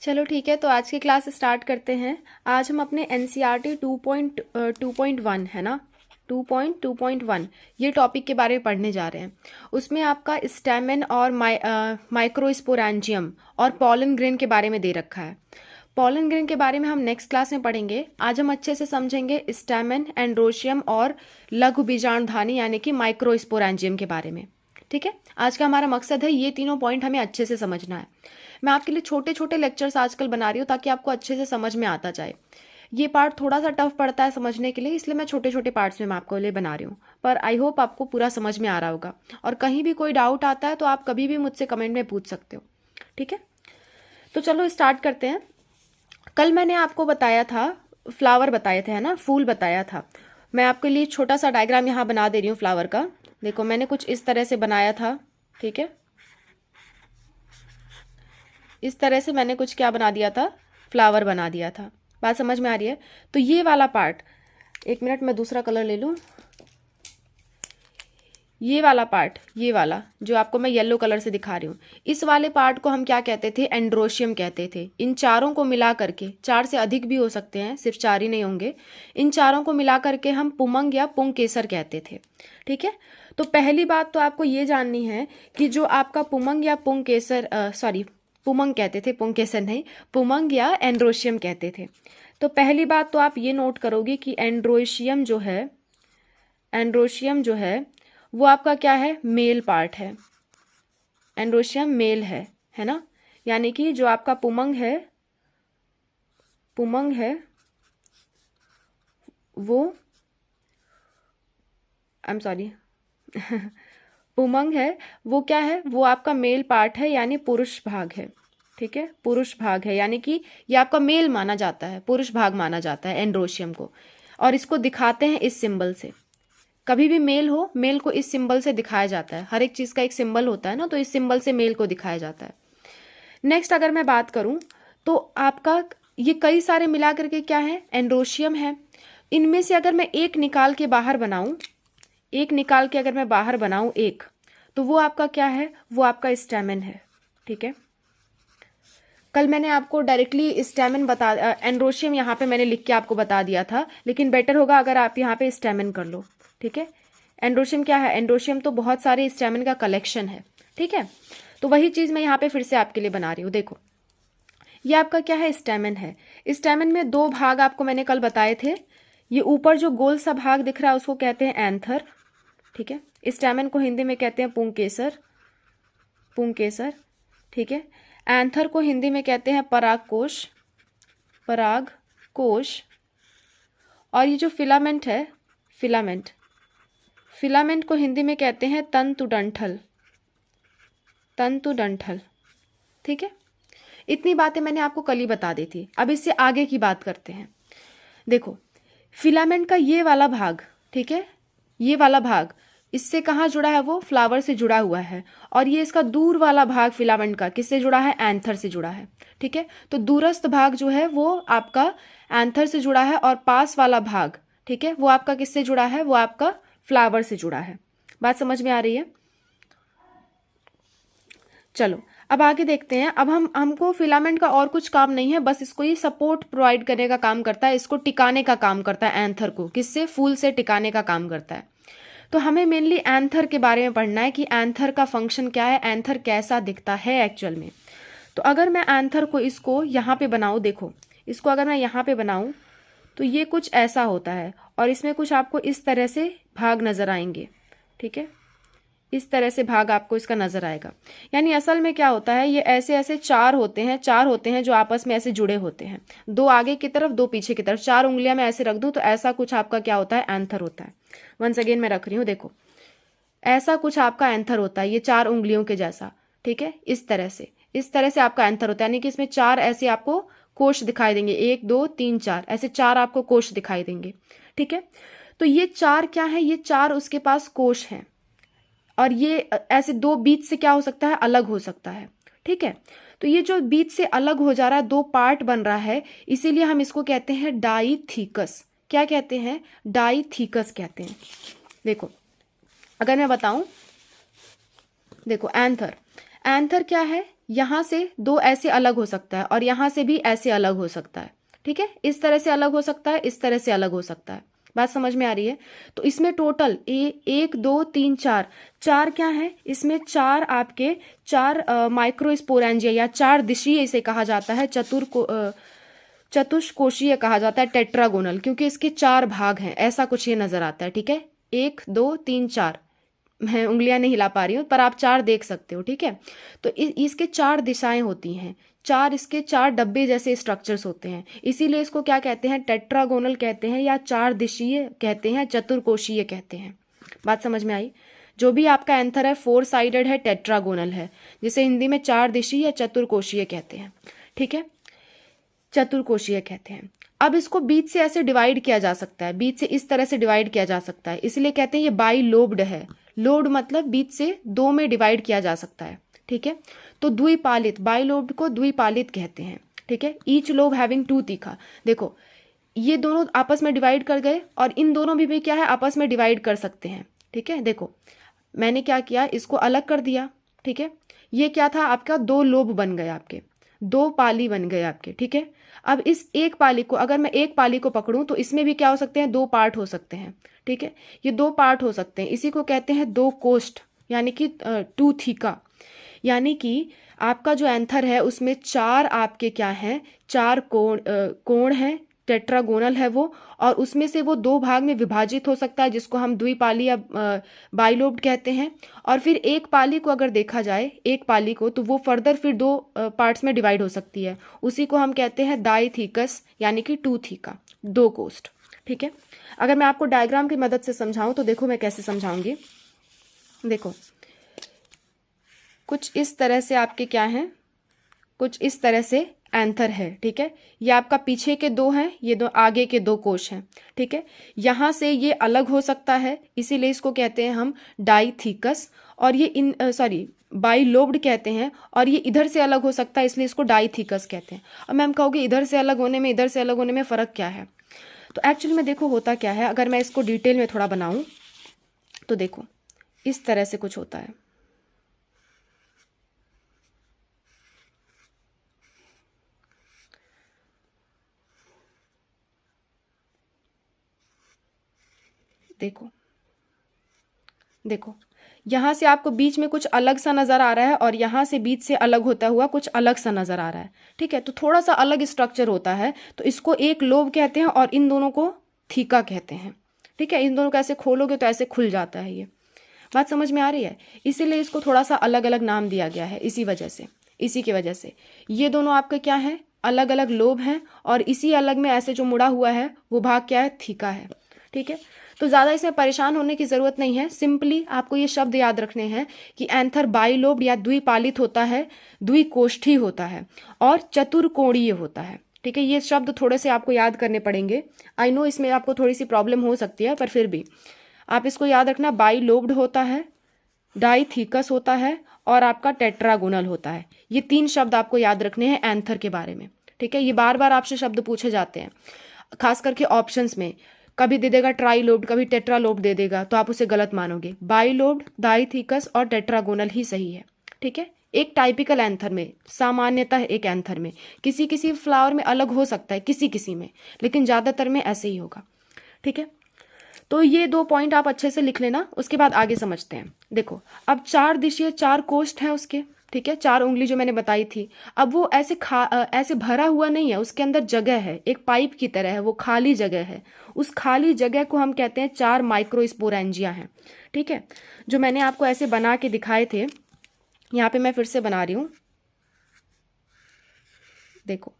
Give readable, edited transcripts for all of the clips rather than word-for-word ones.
चलो ठीक है, तो आज की क्लास स्टार्ट करते हैं। आज हम अपने NCERT 2.1 है ना, 2.2.1 ये टॉपिक के बारे में पढ़ने जा रहे हैं। उसमें आपका स्टेमेन और माइक्रोस्पोरेंजियम और पॉलन ग्रेन के बारे में दे रखा है। पॉलन ग्रेन के बारे में हम नेक्स्ट क्लास में पढ़ेंगे। आज हम अच्छे से समझेंगे स्टेमेन, एंड्रोशियम और लघु बीजाणुधानी यानी कि माइक्रोस्पोरेंजियम के बारे में। ठीक है, आज का हमारा मकसद है ये तीनों पॉइंट हमें अच्छे से समझना है। मैं आपके लिए छोटे छोटे लेक्चर्स आजकल बना रही हूँ ताकि आपको अच्छे से समझ में आता जाए। ये पार्ट थोड़ा सा टफ पड़ता है समझने के लिए, इसलिए मैं छोटे छोटे पार्ट्स में मैं आपको लिए बना रही हूँ। पर आई होप आपको पूरा समझ में आ रहा होगा। और कहीं भी कोई डाउट आता है तो आप कभी भी मुझसे कमेंट में पूछ सकते हो। ठीक है, तो चलो स्टार्ट करते हैं। कल मैंने आपको बताया था, फ्लावर बताए थे है ना, फूल बताया था। मैं आपके लिए छोटा सा डायग्राम यहाँ बना दे रही हूँ फ्लावर का। देखो मैंने कुछ इस तरह से बनाया था। ठीक है, इस तरह से मैंने कुछ क्या बना दिया था, फ्लावर बना दिया था। बात समझ में आ रही है? तो ये वाला पार्ट, एक मिनट मैं दूसरा कलर ले लूँ। ये वाला पार्ट, ये वाला जो आपको मैं येलो कलर से दिखा रही हूँ, इस वाले पार्ट को हम क्या कहते थे, एंड्रोशियम कहते थे। इन चारों को मिला करके, चार से अधिक भी हो सकते हैं, सिर्फ चार ही नहीं होंगे, इन चारों को मिला करके हम पुमंग या पुंकेसर कहते थे। ठीक है, तो पहली बात तो आपको ये जाननी है कि जो आपका पुमंग या पुंकेसर, सॉरी पुमंग कहते थे, पुंकेसर नहीं, पुमंग या एंड्रोशियम कहते थे। तो पहली बात तो आप ये नोट करोगे कि एंड्रोशियम जो है, एंड्रोशियम जो है वो आपका क्या है, मेल पार्ट है। एंड्रोशियम मेल है ना। यानी कि जो आपका पुमंग है, पुमंग है वो, आई एम सॉरी पुमंग है वो क्या है, वो आपका मेल पार्ट है, यानी पुरुष भाग है। ठीक है, पुरुष भाग है, यानी कि ये आपका मेल माना जाता है, पुरुष भाग माना जाता है एंड्रोशियम को। और इसको दिखाते हैं इस सिंबल से। कभी भी मेल हो, मेल को इस सिंबल से दिखाया जाता है। हर एक चीज़ का एक सिंबल होता है ना, तो इस सिंबल से मेल को दिखाया जाता है। नेक्स्ट अगर मैं बात करूं तो आपका ये कई सारे मिला करके क्या है, एंड्रोशियम है। इनमें से अगर मैं एक निकाल के बाहर बनाऊं, एक निकाल के अगर मैं बाहर बनाऊं एक, तो वो आपका क्या है, वो आपका स्टेमेन है। ठीक है, कल मैंने आपको डायरेक्टली स्टेमेन बता, एंड्रोशियम यहाँ पे मैंने लिख के आपको बता दिया था, लेकिन बेटर होगा अगर आप यहाँ पे स्टेमेन कर लो। ठीक है, एंड्रोशियम क्या है, एंड्रोशियम तो बहुत सारे स्टेमेन का कलेक्शन है। ठीक है, तो वही चीज़ मैं यहाँ पे फिर से आपके लिए बना रही हूँ। देखो ये आपका क्या है, स्टेमेन है। स्टेमेन में दो भाग आपको मैंने कल बताए थे। ये ऊपर जो गोल सा भाग दिख रहा है उसको कहते हैं एंथर। ठीक है, स्टेमेन को हिंदी में कहते हैं पुंकेसर, पुंकेसर। ठीक है, एंथर को हिंदी में कहते हैं परागकोश, परागकोश। और ये जो फिलामेंट है, फिलामेंट, फिलामेंट को हिंदी में कहते हैं तंतुडंठल, तंतुडंठल। ठीक है, इतनी बातें मैंने आपको कल ही बता दी थी। अब इससे आगे की बात करते हैं। देखो फिलामेंट का ये वाला भाग, ठीक है, ये वाला भाग इससे कहाँ जुड़ा है, वो फ्लावर से जुड़ा हुआ है। और ये इसका दूर वाला भाग फिलामेंट का किससे जुड़ा है, एंथर से जुड़ा है। ठीक है, तो दूरस्थ भाग जो है वो आपका एंथर से जुड़ा है, और पास वाला भाग, ठीक है, वो आपका किससे जुड़ा है, वो आपका फ्लावर से जुड़ा है। बात समझ में आ रही है? चलो अब आगे देखते हैं। अब हमको फिलामेंट का और कुछ काम नहीं है, बस इसको ये सपोर्ट प्रोवाइड करने का काम करता है, इसको टिकाने का काम करता है। एंथर को किससे, फूल से टिकाने का काम करता है। तो हमें मेनली एंथर के बारे में पढ़ना है कि एंथर का फंक्शन क्या है, एंथर कैसा दिखता है एक्चुअल में। तो अगर मैं एंथर को इसको यहाँ पे बनाऊँ, देखो इसको अगर मैं यहाँ पे बनाऊँ तो ये कुछ ऐसा होता है, और इसमें कुछ आपको इस तरह से भाग नजर आएंगे। ठीक है, इस तरह से भाग आपको इसका नजर आएगा। यानी असल में क्या होता है, ये ऐसे ऐसे चार होते हैं, चार होते हैं जो आपस में ऐसे जुड़े होते हैं, दो आगे की तरफ दो पीछे की तरफ। चार उंगलियां मैं ऐसे रख दूं तो ऐसा कुछ आपका क्या होता है, एंथर होता है। वंस अगेन मैं रख रही हूँ, देखो ऐसा कुछ आपका एंथर होता है, ये चार उंगलियों के जैसा। ठीक है, इस तरह से, इस तरह से आपका एंथर होता है। यानी कि इसमें चार ऐसे आपको कोश दिखाई देंगे, 1 2 3 4, ऐसे चार आपको कोश दिखाई देंगे। ठीक है, तो ये चार क्या है, ये चार उसके पास कोश हैं, और ये ऐसे दो बीच से क्या हो सकता है, अलग हो सकता है। ठीक है, तो ये जो बीच से अलग हो जा रहा है, दो पार्ट बन रहा है, इसीलिए हम इसको कहते हैं डाईथीकस। क्या कहते हैं, डाईथीकस कहते हैं। देखो अगर मैं बताऊं, देखो एंथर, एंथर क्या है, यहाँ से दो ऐसे अलग हो सकता है और यहाँ से भी ऐसे अलग हो सकता है, ठीक है, इस तरह से अलग हो सकता है, इस तरह से अलग हो सकता है। बात समझ में आ रही है? तो इसमें टोटल 1 2 3 4 4 क्या है, इसमें 4 आपके 4 माइक्रोस्पोरेंजिया या 4 दिशीय इसे कहा जाता है, चतुष्कोशीय कहा जाता है, टेट्रागोनल, क्योंकि इसके 4 भाग हैं, ऐसा कुछ ये नजर आता है, ठीक है। 1 2 3 4, मैं उंगलियां नहीं हिला पा रही हूँ पर आप 4 देख सकते हो, ठीक है। तो इसके 4 दिशाएं होती हैं, 4 इसके 4 डब्बे जैसे स्ट्रक्चर्स होते हैं, इसीलिए इसको क्या कहते हैं, टेट्रागोनल कहते हैं, या 4 दिशीय कहते हैं, चतुर्कोशीय कहते हैं। बात समझ में आई? जो भी आपका एंथर है 4 साइडेड है, टेट्रागोनल है, जिसे हिंदी में 4 दिशीय या चतुर्कोशीय कहते हैं, ठीक है, चतुर्कोशीय कहते हैं। अब इसको बीच से ऐसे डिवाइड किया जा सकता है, बीच से इस तरह से डिवाइड किया जा सकता है, इसलिए कहते हैं ये बाई लोब्ड है। लोब्ड मतलब बीच से 2 में डिवाइड किया जा सकता है, ठीक है। तो द्विपालित, बाई लोब्ड को द्विपालित कहते हैं, ठीक है। ईच लोब हैविंग 2 तीखा, देखो ये दोनों आपस में डिवाइड कर गए और इन दोनों भी क्या है, आपस में डिवाइड कर सकते हैं, ठीक है। देखो मैंने क्या किया, इसको अलग कर दिया, ठीक है। ये क्या था आपका, 2 लोब बन गए आपके, 2 पाली बन गए आपके, ठीक है। अब इस एक पाली को, अगर मैं एक पाली को पकड़ूं तो इसमें भी क्या हो सकते हैं, 2 पार्ट हो सकते हैं, ठीक है। ये 2 पार्ट हो सकते हैं, इसी को कहते हैं 2 कोस्ट, यानी कि 2 थीका। यानी कि आपका जो एंथर है उसमें 4 आपके क्या हैं, 4 कोण हैं, टेट्रागोनल है वो, और उसमें से वो 2 भाग में विभाजित हो सकता है, जिसको हम द्विपाली या बाइलोब्ड कहते हैं। और फिर एक पाली को अगर देखा जाए, एक पाली को, तो वो फर्दर फिर 2 पार्ट्स में डिवाइड हो सकती है, उसी को हम कहते हैं डाइथीकस, यानी कि 2 थीका, 2 कोस्ट, ठीक है। अगर मैं आपको डायग्राम की मदद से समझाऊं तो देखो मैं कैसे समझाऊंगी। देखो कुछ इस तरह से आपके क्या हैं, कुछ इस तरह से एंथर है, ठीक है। ये आपका पीछे के 2 हैं, ये 2 आगे के 2 कोश हैं, ठीक है। यहाँ से ये अलग हो सकता है, इसीलिए इसको कहते हैं हम डाइथीकस, और ये बाइलोब्ड कहते हैं, और ये इधर से अलग हो सकता है, इसलिए इसको डाइथीकस कहते हैं। अब मैम कहोगे इधर से अलग होने में, इधर से अलग होने में फ़र्क क्या है? तो एक्चुअली में देखो होता क्या है, अगर मैं इसको डिटेल में थोड़ा बनाऊँ तो देखो इस तरह से कुछ होता है। देखो देखो यहाँ से आपको बीच में कुछ अलग सा नज़र आ रहा है, और यहाँ से बीच से अलग होता हुआ कुछ अलग सा नज़र आ रहा है, ठीक है। तो थोड़ा सा अलग स्ट्रक्चर होता है, तो इसको एक लोब कहते हैं और इन दोनों को थीका कहते हैं, ठीक है। इन दोनों को ऐसे खोलोगे तो ऐसे खुल जाता है, ये बात समझ में आ रही है? इसीलिए इसको थोड़ा सा अलग अलग नाम दिया गया है, इसी की वजह से ये दोनों आपके क्या है, अलग अलग लोब हैं, और इसी अलग में ऐसे जो मुड़ा हुआ है वो भाग क्या है, थीका है, ठीक है। तो ज़्यादा इसमें परेशान होने की ज़रूरत नहीं है, सिंपली आपको ये शब्द याद रखने हैं कि एंथर बाइलोब्ड या द्विपालित होता है, द्विकोष्ठी होता है, और चतुर्कोणीय होता है, ठीक है। ये शब्द थोड़े से आपको याद करने पड़ेंगे, आई नो इसमें आपको थोड़ी सी प्रॉब्लम हो सकती है, पर फिर भी आप इसको याद रखना, बाइलोब्ड होता है, डाइथीकस होता है, और आपका टेट्रागोनल होता है। ये 3 शब्द आपको याद रखने हैं एंथर के बारे में, ठीक है। ये बार बार आपसे शब्द पूछे जाते हैं, खास करके ऑप्शंस में कभी दे देगा ट्राइलोब्ड, कभी टेट्रालोब्ड दे देगा, तो आप उसे गलत मानोगे। बाइलोब्ड, डाइथीकस और टेट्रागोनल ही सही है, ठीक है। एक टाइपिकल एंथर में, सामान्यतः एक एंथर में, किसी किसी फ्लावर में अलग हो सकता है, किसी किसी में, लेकिन ज़्यादातर में ऐसे ही होगा, ठीक है। तो ये 2 पॉइंट आप अच्छे से लिख लेना, उसके बाद आगे समझते हैं। देखो अब 4 दिशीय 4 कोष्ठ हैं उसके, ठीक है, 4 उंगली जो मैंने बताई थी। अब वो ऐसे भरा हुआ नहीं है, उसके अंदर जगह है, एक पाइप की तरह है, वो खाली जगह है। उस खाली जगह को हम कहते हैं 4 माइक्रोस्पोरेंजिया हैं, ठीक है, जो मैंने आपको ऐसे बना के दिखाए थे। यहाँ पे मैं फिर से बना रही हूँ, देखो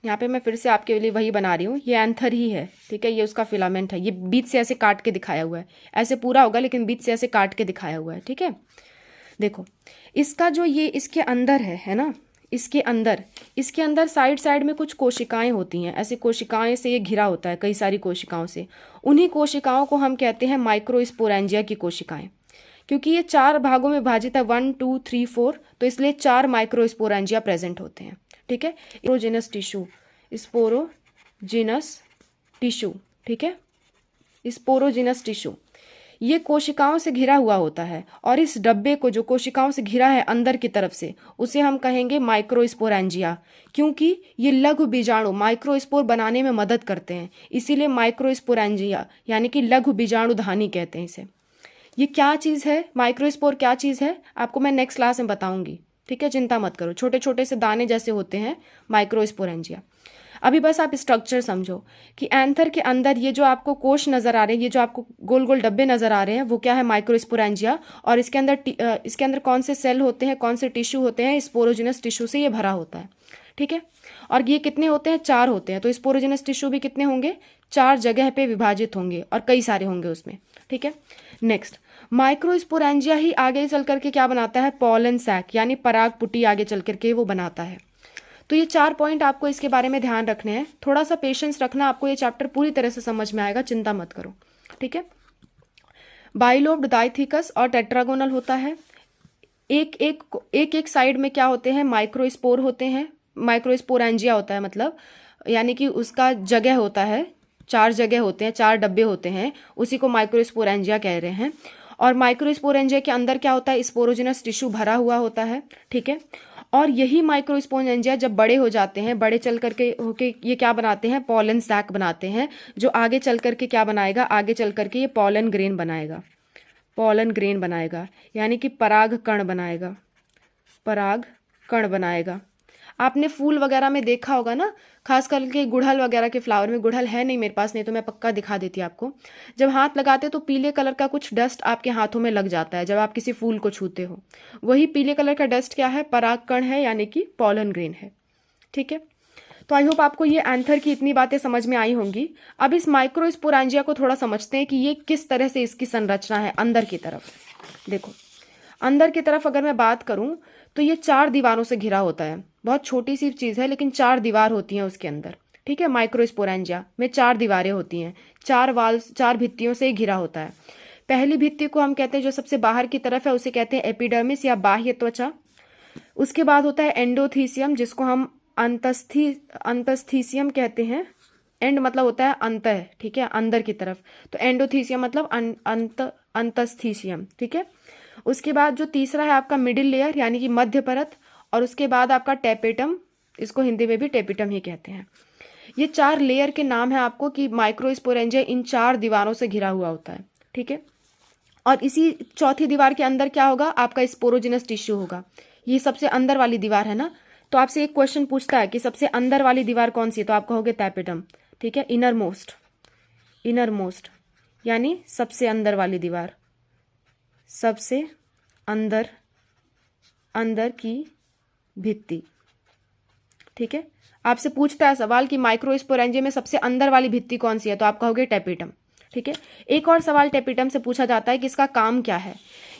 यहाँ पे मैं फिर से आपके लिए वही बना रही हूँ, ये एंथर ही है, ठीक है। ये उसका फिलामेंट है, ये बीच से ऐसे काट के दिखाया हुआ है, ऐसे पूरा होगा लेकिन बीच से ऐसे काट के दिखाया हुआ है, ठीक है। देखो इसका जो ये इसके अंदर है ना, इसके अंदर साइड साइड में कुछ कोशिकाएं होती हैं, ऐसे कोशिकाएं से ये घिरा होता है, कई सारी कोशिकाओं से। उन्हीं कोशिकाओं को हम कहते हैं माइक्रोस्पोरेंजिया की कोशिकाएं। क्योंकि ये 4 भागों में विभाजित है, 1 2 3 4, तो इसलिए 4 माइक्रोस्पोरेंजिया प्रेजेंट होते हैं, ठीक है। स्पोरोजिनस टिश्यू, स्पोरोजिनस टिश्यू, ठीक है, स्पोरोजिनस टिश्यू, ये कोशिकाओं से घिरा हुआ होता है और इस डब्बे को जो कोशिकाओं से घिरा है अंदर की तरफ से, उसे हम कहेंगे माइक्रोस्पोरेंजिया, क्योंकि ये लघु बीजाणु माइक्रोस्पोर बनाने में मदद करते हैं, इसीलिए माइक्रोस्पोरेंजिया यानी कि लघु बीजाणुधानी कहते हैं इसे। ये क्या चीज़ है, माइक्रोस्पोर क्या चीज़ है, आपको मैं नेक्स्ट क्लास में बताऊंगी, ठीक है, चिंता मत करो। छोटे छोटे से दाने जैसे होते हैं माइक्रोस्पोरेंजिया। अभी बस आप स्ट्रक्चर समझो कि एंथर के अंदर ये जो आपको कोश नज़र आ रहे हैं, ये जो आपको गोल गोल डब्बे नज़र आ रहे हैं, वो क्या है, माइक्रोस्पोरेंजिया। और इसके अंदर कौन से सेल होते हैं, कौन से टिश्यू होते हैं, स्पोरोजिनस टिश्यू से ये भरा होता है, ठीक है। और ये कितने होते हैं, 4 होते हैं। तो स्पोरोजिनस टिश्यू भी कितने होंगे, 4 जगह पे विभाजित होंगे और कई सारे होंगे उसमें, ठीक है। नेक्स्ट, माइक्रोस्पोरेंजिया ही आगे चल करके क्या बनाता है, पॉलन सैक यानी पराग पुटी आगे चल करके वो बनाता है। तो ये 4 पॉइंट आपको इसके बारे में ध्यान रखने हैं, थोड़ा सा पेशेंस रखना, आपको ये चैप्टर पूरी तरह से समझ में आएगा, चिंता मत करो, ठीक है। बाइलोब्ड डाइथिकस और टेट्रागोनल होता है। एक साइड में क्या होते हैं, माइक्रोस्पोर होते हैं, माइक्रोस्पोरेंजिया होता है मतलब, यानी कि उसका जगह होता है, 4 जगह होते हैं, 4 डब्बे होते हैं, उसी को माइक्रोस्पोरेंजिया कह रहे हैं। और माइक्रोस्पोरेंजिया के अंदर क्या होता है, स्पोरोजिनस टिश्यू भरा हुआ होता है, ठीक है। और यही माइक्रोस्पोरेंजिया जब बड़े हो जाते हैं, बड़े चल करके होके ये क्या बनाते हैं, पॉलन सैक बनाते हैं, जो आगे चल करके क्या बनाएगा, आगे चल करके ये पॉलन ग्रेन बनाएगा, पॉलन ग्रेन बनाएगा, यानी कि पराग कण बनाएगा, पराग कण बनाएगा। आपने फूल वगैरह में देखा होगा ना, खास करके गुड़हल वगैरह के फ्लावर में, गुड़हल है नहीं मेरे पास, नहीं तो मैं पक्का दिखा देती आपको। जब हाथ लगाते तो पीले कलर का कुछ डस्ट आपके हाथों में लग जाता है जब आप किसी फूल को छूते हो, वही पीले कलर का डस्ट क्या है, परागकण है, यानी कि पॉलन ग्रेन है, ठीक है। तो आई होप आपको ये एंथर की इतनी बातें समझ में आई होंगी। अब इस माइक्रोस्पोरेंजिया को थोड़ा समझते हैं कि ये किस तरह से इसकी संरचना है अंदर की तरफ। देखो, अंदर की तरफ अगर मैं बात करूं तो ये 4 दीवारों से घिरा होता है, बहुत छोटी सी चीज़ है लेकिन 4 दीवार होती हैं उसके अंदर, ठीक है। माइक्रोस्पोरेंजिया में 4 दीवारें होती हैं, 4 वाल्स, 4 भित्तियों से घिरा होता है। पहली भित्ति को हम कहते हैं, जो सबसे बाहर की तरफ है, उसे कहते हैं एपिडर्मिस या बाह्य त्वचा। उसके बाद होता है एंडोथीसियम, जिसको हम अंतस्थीसियम कहते हैं। एंड मतलब होता है अंत, ठीक है, अंदर की तरफ, तो एंडोथीसियम मतलब अंतस्थीसियम, ठीक है। उसके बाद जो तीसरा है आपका मिडिल लेयर यानी कि मध्य परत, और उसके बाद आपका टेपेटम, इसको हिंदी में भी टेपिटम ही कहते हैं। ये 4 लेयर के नाम है आपको कि माइक्रोस्पोरेंजिया इन 4 दीवारों से घिरा हुआ होता है, ठीक है। और इसी चौथी दीवार के अंदर क्या होगा, आपका स्पोरोजिनस टिश्यू होगा। ये सबसे अंदर वाली दीवार है ना, तो आपसे एक क्वेश्चन पूछता है कि सबसे अंदर वाली दीवार कौन सी है, तो आप कहोगे टेपिटम, ठीक है। इनर मोस्ट यानी सबसे अंदर वाली दीवार, सबसे अंदर की भित्ति, ठीक है। आपसे पूछता है सवाल कि माइक्रोस्पोरेंजिया में सबसे अंदर वाली भित्ति कौन सी है, तो आप कहोगे टेपिटम, ठीक है। एक और सवाल टेपिटम से पूछा जाता है कि इसका काम क्या है।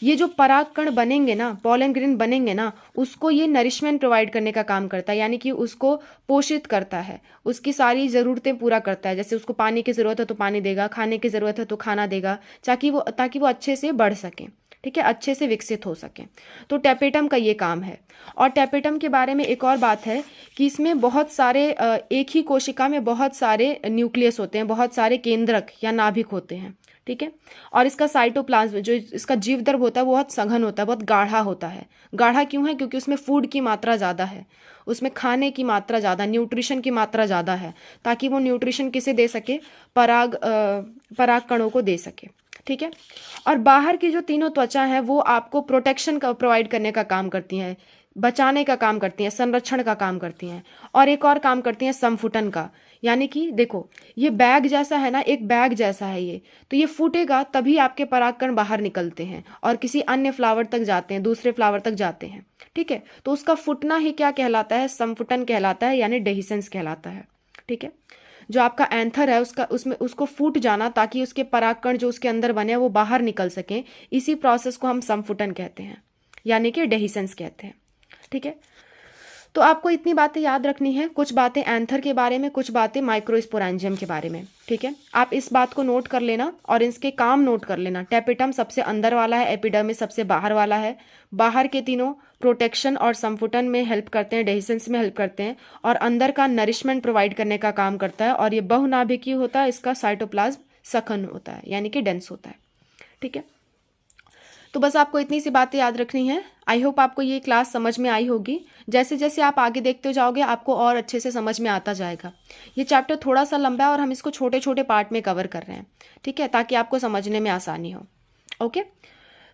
ये जो परागकण बनेंगे ना, पॉलन ग्रेन बनेंगे ना, उसको ये नरिशमेंट प्रोवाइड करने का काम करता है, यानी कि उसको पोषित करता है, उसकी सारी ज़रूरतें पूरा करता है। जैसे उसको पानी की ज़रूरत है तो पानी देगा, खाने की ज़रूरत है तो खाना देगा, ताकि वो अच्छे से बढ़ सकें, ठीक है, अच्छे से विकसित हो सकें। तो टेपेटम का ये काम है। और टेपेटम के बारे में एक और बात है कि इसमें बहुत सारे एक ही कोशिका में बहुत सारे न्यूक्लियस होते हैं, बहुत सारे केंद्रक या नाभिक होते हैं, ठीक है। और इसका साइटोप्लाज्म, जो इसका जीवद्रव होता है, वो बहुत सघन होता है, बहुत गाढ़ा होता है। गाढ़ा क्यों है, क्योंकि उसमें फूड की मात्रा ज़्यादा है, उसमें खाने की मात्रा ज़्यादा, न्यूट्रिशन की मात्रा ज़्यादा है, ताकि वो न्यूट्रिशन किसे दे सके, पराग कणों को दे सके, ठीक है। और बाहर की जो तीनों त्वचा है वो आपको प्रोटेक्शन का प्रोवाइड करने का काम करती हैं, बचाने का काम करती हैं, संरक्षण का काम करती हैं। और एक और काम करती हैं संफुटन का, यानी कि देखो ये बैग जैसा है ना, एक बैग जैसा है ये, तो ये फूटेगा तभी आपके परागकण बाहर निकलते हैं और किसी अन्य फ्लावर तक जाते हैं, दूसरे फ्लावर तक जाते हैं, ठीक है। तो उसका फूटना ही क्या कहलाता है, संफुटन कहलाता है, यानी डेहिसेंस कहलाता है, ठीक है। जो आपका एंथर है उसको फूट जाना, ताकि उसके परागकण जो उसके अंदर बने वो बाहर निकल सकें, इसी प्रोसेस को हम संफुटन कहते हैं, यानी कि डेहिसेंस कहते हैं, ठीक है। तो आपको इतनी बातें याद रखनी है, कुछ बातें एंथर के बारे में, कुछ बातें माइक्रोस्पोरेंजियम के बारे में, ठीक है। आप इस बात को नोट कर लेना और इसके काम नोट कर लेना। टेपिटम सबसे अंदर वाला है, एपिडर्मिस सबसे बाहर वाला है। बाहर के तीनों प्रोटेक्शन और संफुटन में हेल्प करते हैं, डेहिसेंस में हेल्प करते हैं, और अंदर का नरिशमेंट प्रोवाइड करने का काम करता है। और ये बहुनाभिकीय होता है, इसका साइटोप्लाज्म सघन होता है, यानी कि डेंस होता है, ठीक है, तो बस आपको इतनी सी बातें याद रखनी है। आई होप आपको ये क्लास समझ में आई होगी। जैसे जैसे आप आगे देखते जाओगे आपको और अच्छे से समझ में आता जाएगा। ये चैप्टर थोड़ा सा लंबा है और हम इसको छोटे छोटे पार्ट में कवर कर रहे हैं, ठीक है, ताकि आपको समझने में आसानी हो। ओके,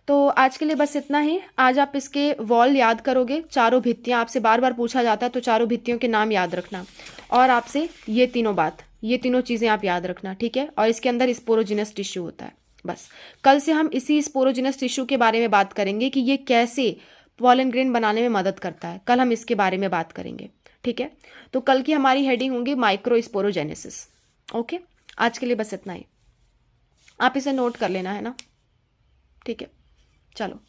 तो आज के लिए बस इतना ही। आज आप इसके वॉल याद करोगे, चारों भित्तियाँ, आपसे बार बार पूछा जाता है तो चारों भित्तियों के नाम याद रखना, और आपसे ये तीनों चीज़ें आप याद रखना, ठीक है। और इसके अंदर स्पोरोजिनस टिश्यू होता है। बस कल से हम इसी स्पोरोजिनस टिश्यू के बारे में बात करेंगे कि ये कैसे पॉलन ग्रेन बनाने में मदद करता है। कल हम इसके बारे में बात करेंगे, ठीक है। तो कल की हमारी हेडिंग होंगी माइक्रो स्पोरोजेनेसिस। ओके, आज के लिए बस इतना ही। आप इसे नोट कर लेना है ना, ठीक है, चलो।